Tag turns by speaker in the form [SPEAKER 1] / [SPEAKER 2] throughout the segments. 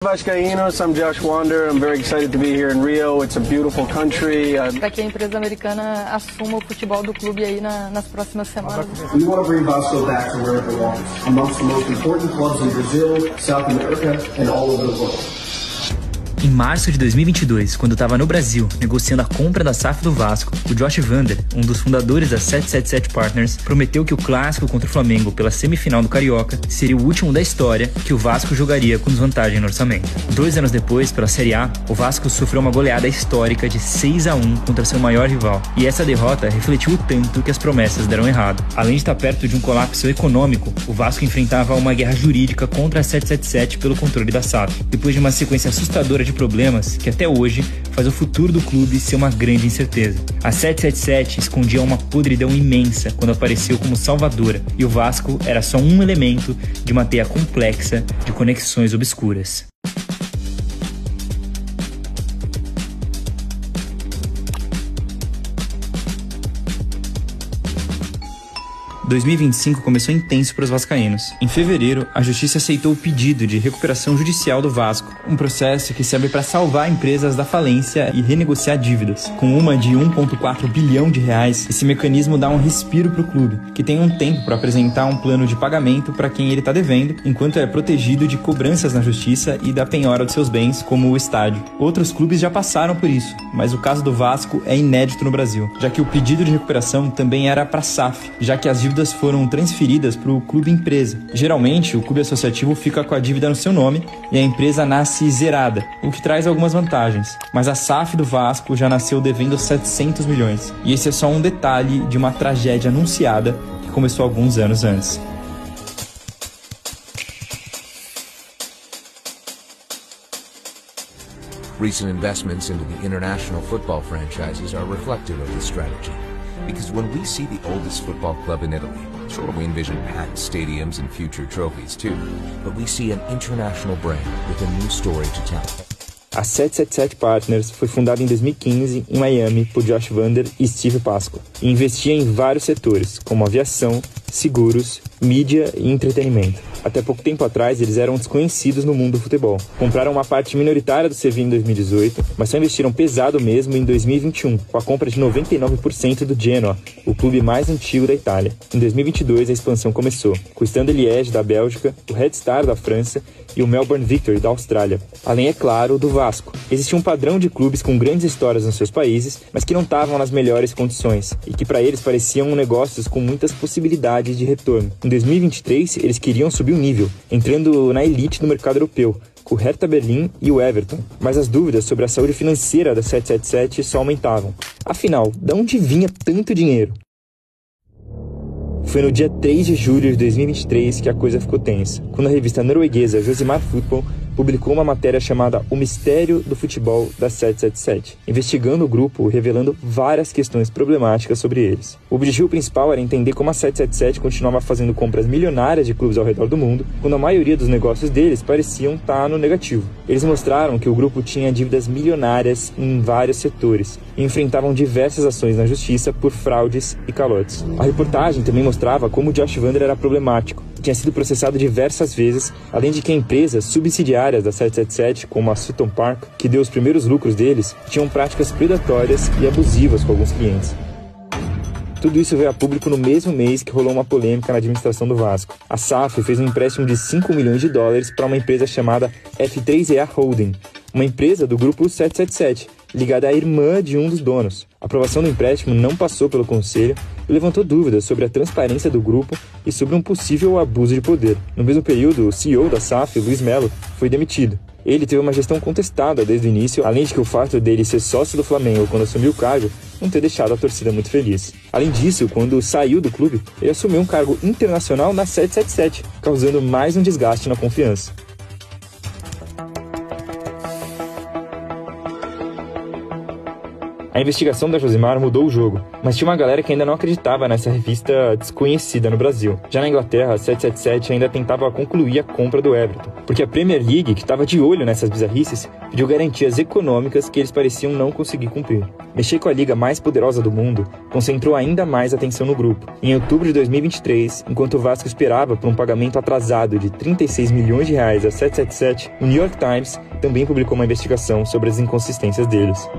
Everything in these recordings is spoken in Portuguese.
[SPEAKER 1] Vascaínos, I'm Josh Wander. I'm very excited to be here in Rio. It's a beautiful country.
[SPEAKER 2] Para que a empresa americana assuma o futebol do clube aí nas próximas semanas.
[SPEAKER 3] We want to bring Vasco back to where it belongs, amongst the most important clubs in Brazil, South America, and all over the world.
[SPEAKER 4] Em março de 2022, quando estava no Brasil negociando a compra da SAF do Vasco, o Josh Wander, um dos fundadores da 777 Partners, prometeu que o clássico contra o Flamengo pela semifinal do Carioca seria o último da história que o Vasco jogaria com desvantagem no orçamento. 2 anos depois, pela Série A, o Vasco sofreu uma goleada histórica de 6-1 contra seu maior rival, e essa derrota refletiu o tanto que as promessas deram errado. Além de estar perto de um colapso econômico, o Vasco enfrentava uma guerra jurídica contra a 777 pelo controle da SAF, depois de uma sequência assustadora de problemas que até hoje faz o futuro do clube ser uma grande incerteza. A 777 escondia uma podridão imensa quando apareceu como salvadora, e o Vasco era só um elemento de uma teia complexa de conexões obscuras. 2025 começou intenso para os vascaínos. Em fevereiro, a Justiça aceitou o pedido de recuperação judicial do Vasco, um processo que serve para salvar empresas da falência e renegociar dívidas. Com uma de 1,4 bilhão de reais, esse mecanismo dá um respiro para o clube, que tem um tempo para apresentar um plano de pagamento para quem ele está devendo, enquanto é protegido de cobranças na Justiça e da penhora de seus bens, como o estádio. Outros clubes já passaram por isso, mas o caso do Vasco é inédito no Brasil, já que o pedido de recuperação também era para a SAF, já que as dívidas foram transferidas para o clube empresa. Geralmente, o clube associativo fica com a dívida no seu nome e a empresa nasce zerada, o que traz algumas vantagens. Mas a SAF do Vasco já nasceu devendo 700 milhões. E esse é só um detalhe de uma tragédia anunciada que começou alguns anos antes.
[SPEAKER 5] Recent investments into the international football franchises are reflective of this strategy. Because when we see the oldest football club in Italy, sure, we envision packed stadiums and future trophies too, but we see an international brand with a new story to tell.
[SPEAKER 4] A 777 Partners foi fundada em 2015 em Miami por Josh Wander e Steve Pasqua e investia em vários setores, como aviação, seguros, mídia e entretenimento. Até pouco tempo atrás, eles eram desconhecidos no mundo do futebol. Compraram uma parte minoritária do Sevilla em 2018, mas só investiram pesado mesmo em 2021, com a compra de 99% do Genoa, o clube mais antigo da Itália. Em 2022, a expansão começou, com o Stade Liège da Bélgica, o Red Star da França e o Melbourne Victory da Austrália. Além, é claro, do Vasco. Existia um padrão de clubes com grandes histórias nos seus países, mas que não estavam nas melhores condições, e que para eles pareciam negócios com muitas possibilidades de retorno. Em 2023, eles queriam subir o nível, entrando na elite do mercado europeu, com o Hertha Berlim e o Everton. Mas as dúvidas sobre a saúde financeira da 777 só aumentavam. Afinal, de onde vinha tanto dinheiro? Foi no dia 3 de julho de 2023 que a coisa ficou tensa, quando a revista norueguesa Josimar Football publicou uma matéria chamada O Mistério do Futebol da 777, investigando o grupo e revelando várias questões problemáticas sobre eles. O objetivo principal era entender como a 777 continuava fazendo compras milionárias de clubes ao redor do mundo, quando a maioria dos negócios deles pareciam estar no negativo. Eles mostraram que o grupo tinha dívidas milionárias em vários setores e enfrentavam diversas ações na justiça por fraudes e calotes. A reportagem também mostrava como o Josh Wander era problemático, tinha sido processado diversas vezes, além de que empresas subsidiárias da 777, como a Sutton Park, que deu os primeiros lucros deles, tinham práticas predatórias e abusivas com alguns clientes. Tudo isso veio a público no mesmo mês que rolou uma polêmica na administração do Vasco. A SAF fez um empréstimo de 5 milhões de dólares para uma empresa chamada F3EA Holding, uma empresa do grupo 777, ligada à irmã de um dos donos. A aprovação do empréstimo não passou pelo conselho e levantou dúvidas sobre a transparência do grupo e sobre um possível abuso de poder. No mesmo período, o CEO da SAF, Luiz Melo, foi demitido. Ele teve uma gestão contestada desde o início, além de que o fato dele ser sócio do Flamengo quando assumiu o cargo não ter deixado a torcida muito feliz. Além disso, quando saiu do clube, ele assumiu um cargo internacional na 777, causando mais um desgaste na confiança. A investigação da Josimar mudou o jogo, mas tinha uma galera que ainda não acreditava nessa revista desconhecida no Brasil. Já na Inglaterra, a 777 ainda tentava concluir a compra do Everton, porque a Premier League, que estava de olho nessas bizarrices, pediu garantias econômicas que eles pareciam não conseguir cumprir. Mexer com a liga mais poderosa do mundo concentrou ainda mais atenção no grupo. Em outubro de 2023, enquanto o Vasco esperava por um pagamento atrasado de 36 milhões de reais a 777, o New York Times também publicou uma investigação sobre as inconsistências deles.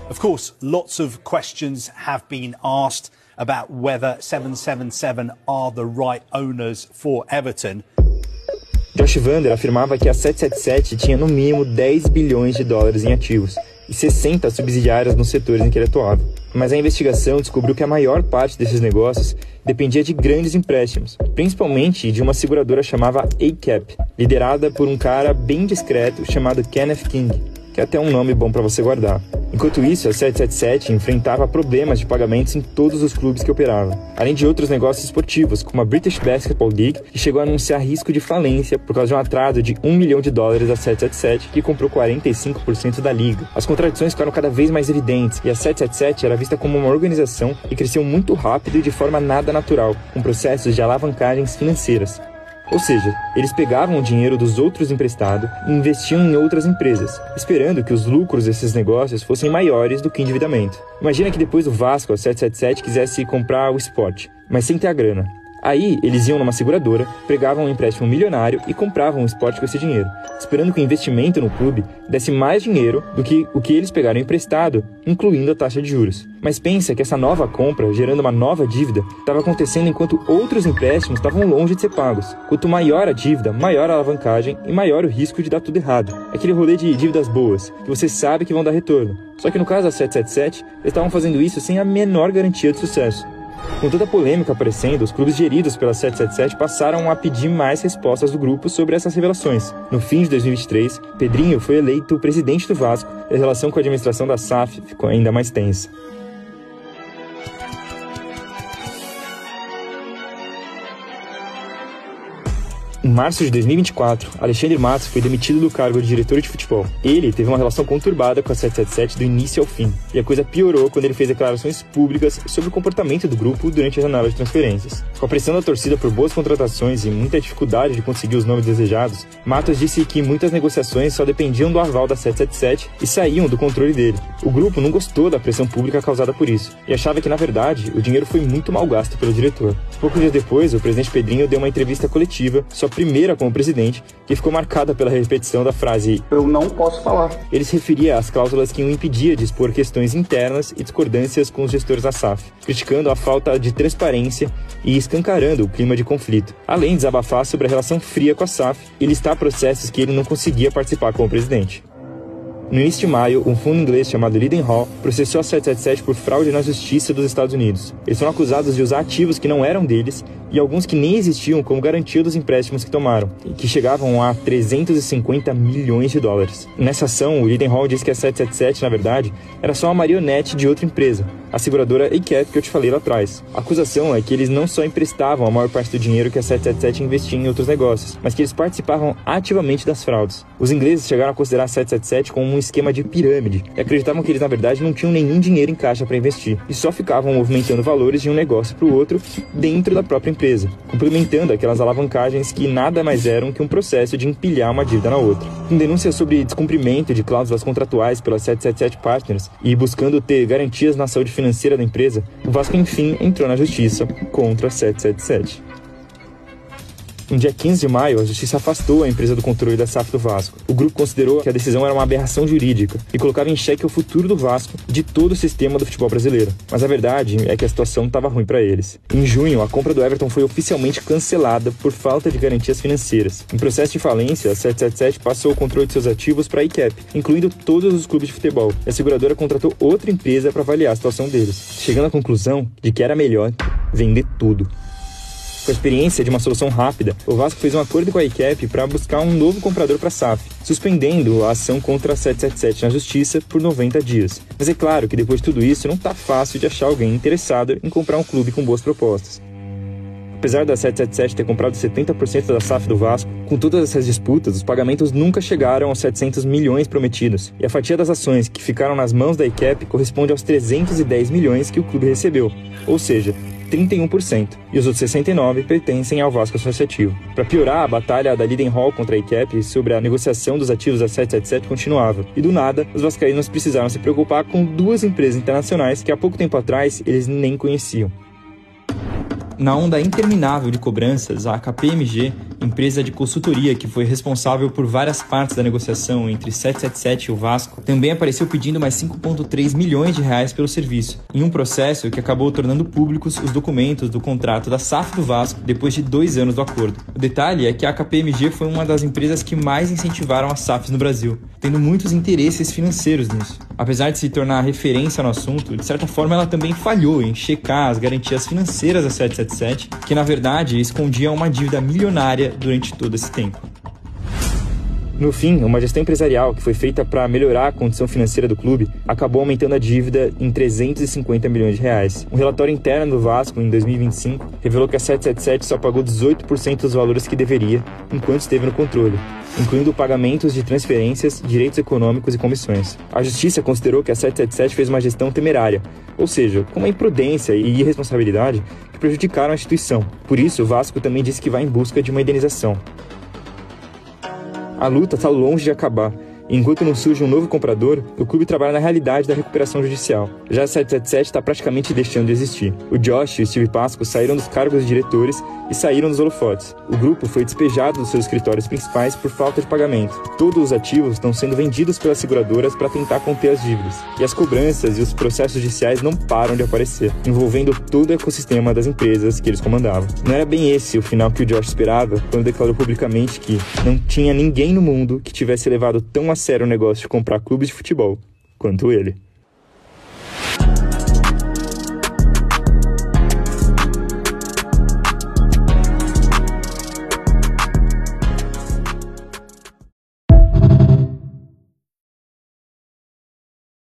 [SPEAKER 6] Of course, lots of questions have been asked about whether 777 are the right owners for Everton.
[SPEAKER 4] Josh Vander afirmava que a 777 tinha no mínimo 10 bilhões de dólares em ativos e 60 subsidiárias nos setores em que ele atuava. Mas a investigação descobriu que a maior parte desses negócios dependia de grandes empréstimos, principalmente de uma seguradora chamada ACAP, liderada por um cara bem discreto chamado Kenneth King, que é até um nome bom para você guardar. Enquanto isso, a 777 enfrentava problemas de pagamentos em todos os clubes que operava, além de outros negócios esportivos, como a British Basketball League, que chegou a anunciar risco de falência por causa de um atraso de $1 milhão da 777, que comprou 45% da liga. As contradições ficaram cada vez mais evidentes, e a 777 era vista como uma organização que cresceu muito rápido e de forma nada natural, com processos de alavancagens financeiras. Ou seja, eles pegavam o dinheiro dos outros emprestado e investiam em outras empresas, esperando que os lucros desses negócios fossem maiores do que o endividamento. Imagina que depois do Vasco, a 777 quisesse comprar o Sport, mas sem ter a grana. Aí, eles iam numa seguradora, pegavam um empréstimo milionário e compravam o Sport com esse dinheiro, esperando que o investimento no clube desse mais dinheiro do que o que eles pegaram emprestado, incluindo a taxa de juros. Mas pensa que essa nova compra, gerando uma nova dívida, estava acontecendo enquanto outros empréstimos estavam longe de ser pagos. Quanto maior a dívida, maior a alavancagem e maior o risco de dar tudo errado. Aquele rolê de dívidas boas, que você sabe que vão dar retorno. Só que no caso da 777, eles estavam fazendo isso sem a menor garantia de sucesso. Com toda a polêmica aparecendo, os clubes geridos pela 777 passaram a pedir mais respostas do grupo sobre essas revelações. No fim de 2023, Pedrinho foi eleito presidente do Vasco e a relação com a administração da SAF ficou ainda mais tensa. Em março de 2024, Alexandre Matos foi demitido do cargo de diretor de futebol. Ele teve uma relação conturbada com a 777 do início ao fim, e a coisa piorou quando ele fez declarações públicas sobre o comportamento do grupo durante a janela de transferências. Com a pressão da torcida por boas contratações e muita dificuldade de conseguir os nomes desejados, Matos disse que muitas negociações só dependiam do aval da 777 e saíam do controle dele. O grupo não gostou da pressão pública causada por isso, e achava que, na verdade, o dinheiro foi muito mal gasto pelo diretor. Poucos dias depois, o presidente Pedrinho deu uma entrevista coletiva, sua primeira como presidente, que ficou marcada pela repetição da frase
[SPEAKER 3] Eu não posso falar.
[SPEAKER 4] Ele se referia às cláusulas que o impedia de expor questões internas e discordâncias com os gestores da SAF, criticando a falta de transparência e escancarando o clima de conflito, além de desabafar sobre a relação fria com a SAF e listar processos que ele não conseguia participar como presidente. No início de maio, um fundo inglês chamado Leadenhall processou a 777 por fraude na justiça dos Estados Unidos. Eles foram acusados de usar ativos que não eram deles e alguns que nem existiam como garantia dos empréstimos que tomaram, que chegavam a 350 milhões de dólares. Nessa ação, o Leadenhall disse que a 777, na verdade, era só uma marionete de outra empresa, a seguradora ACAP que eu te falei lá atrás. A acusação é que eles não só emprestavam a maior parte do dinheiro que a 777 investia em outros negócios, mas que eles participavam ativamente das fraudes. Os ingleses chegaram a considerar a 777 como um esquema de pirâmide e acreditavam que eles, na verdade, não tinham nenhum dinheiro em caixa para investir e só ficavam movimentando valores de um negócio para o outro dentro da própria empresa, complementando aquelas alavancagens que nada mais eram que um processo de empilhar uma dívida na outra. Com denúncias sobre descumprimento de cláusulas contratuais pela 777 Partners e buscando ter garantias na saúde financeira da empresa, o Vasco, enfim, entrou na justiça contra a 777. No dia 15 de maio, a justiça afastou a empresa do controle da SAF do Vasco. O grupo considerou que a decisão era uma aberração jurídica e colocava em xeque o futuro do Vasco e de todo o sistema do futebol brasileiro. Mas a verdade é que a situação estava ruim para eles. Em junho, a compra do Everton foi oficialmente cancelada por falta de garantias financeiras. Em processo de falência, a 777 passou o controle de seus ativos para a ACAP, incluindo todos os clubes de futebol. E a seguradora contratou outra empresa para avaliar a situação deles, chegando à conclusão de que era melhor vender tudo. Com a experiência de uma solução rápida, o Vasco fez um acordo com a ACAP para buscar um novo comprador para a SAF, suspendendo a ação contra a 777 na justiça por 90 dias. Mas é claro que depois de tudo isso, não está fácil de achar alguém interessado em comprar um clube com boas propostas. Apesar da 777 ter comprado 70% da SAF do Vasco, com todas essas disputas, os pagamentos nunca chegaram aos 700 milhões prometidos, e a fatia das ações que ficaram nas mãos da ACAP corresponde aos 310 milhões que o clube recebeu, ou seja, 31%, e os outros 69% pertencem ao Vasco Associativo. Para piorar, a batalha da Lidenhall contra a ICAP sobre a negociação dos ativos da 777 continuava, e do nada, os vascaínos precisaram se preocupar com duas empresas internacionais que há pouco tempo atrás eles nem conheciam. Na onda interminável de cobranças, a KPMG, empresa de consultoria que foi responsável por várias partes da negociação entre 777 e o Vasco, também apareceu pedindo mais 5,3 milhões de reais pelo serviço, em um processo que acabou tornando públicos os documentos do contrato da SAF do Vasco depois de 2 anos do acordo. O detalhe é que a KPMG foi uma das empresas que mais incentivaram as SAFs no Brasil, tendo muitos interesses financeiros nisso. Apesar de se tornar referência no assunto, de certa forma ela também falhou em checar as garantias financeiras da 777, que na verdade escondiam uma dívida milionária durante todo esse tempo. No fim, uma gestão empresarial que foi feita para melhorar a condição financeira do clube acabou aumentando a dívida em 350 milhões de reais. Um relatório interno do Vasco, em 2025, revelou que a 777 só pagou 18% dos valores que deveria, enquanto esteve no controle, incluindo pagamentos de transferências, direitos econômicos e comissões. A Justiça considerou que a 777 fez uma gestão temerária, ou seja, com uma imprudência e irresponsabilidade que prejudicaram a instituição. Por isso, o Vasco também disse que vai em busca de uma indenização. A luta está longe de acabar. Enquanto não surge um novo comprador, o clube trabalha na realidade da recuperação judicial. Já a 777 está praticamente deixando de existir. O Josh e o Steve Pasco saíram dos cargos de diretores e saíram dos holofotes. O grupo foi despejado dos seus escritórios principais por falta de pagamento. Todos os ativos estão sendo vendidos pelas seguradoras para tentar conter as dívidas. E as cobranças e os processos judiciais não param de aparecer, envolvendo todo o ecossistema das empresas que eles comandavam. Não era bem esse o final que o Josh esperava quando declarou publicamente que não tinha ninguém no mundo que tivesse levado tão a sério o negócio de comprar clubes de futebol quanto ele.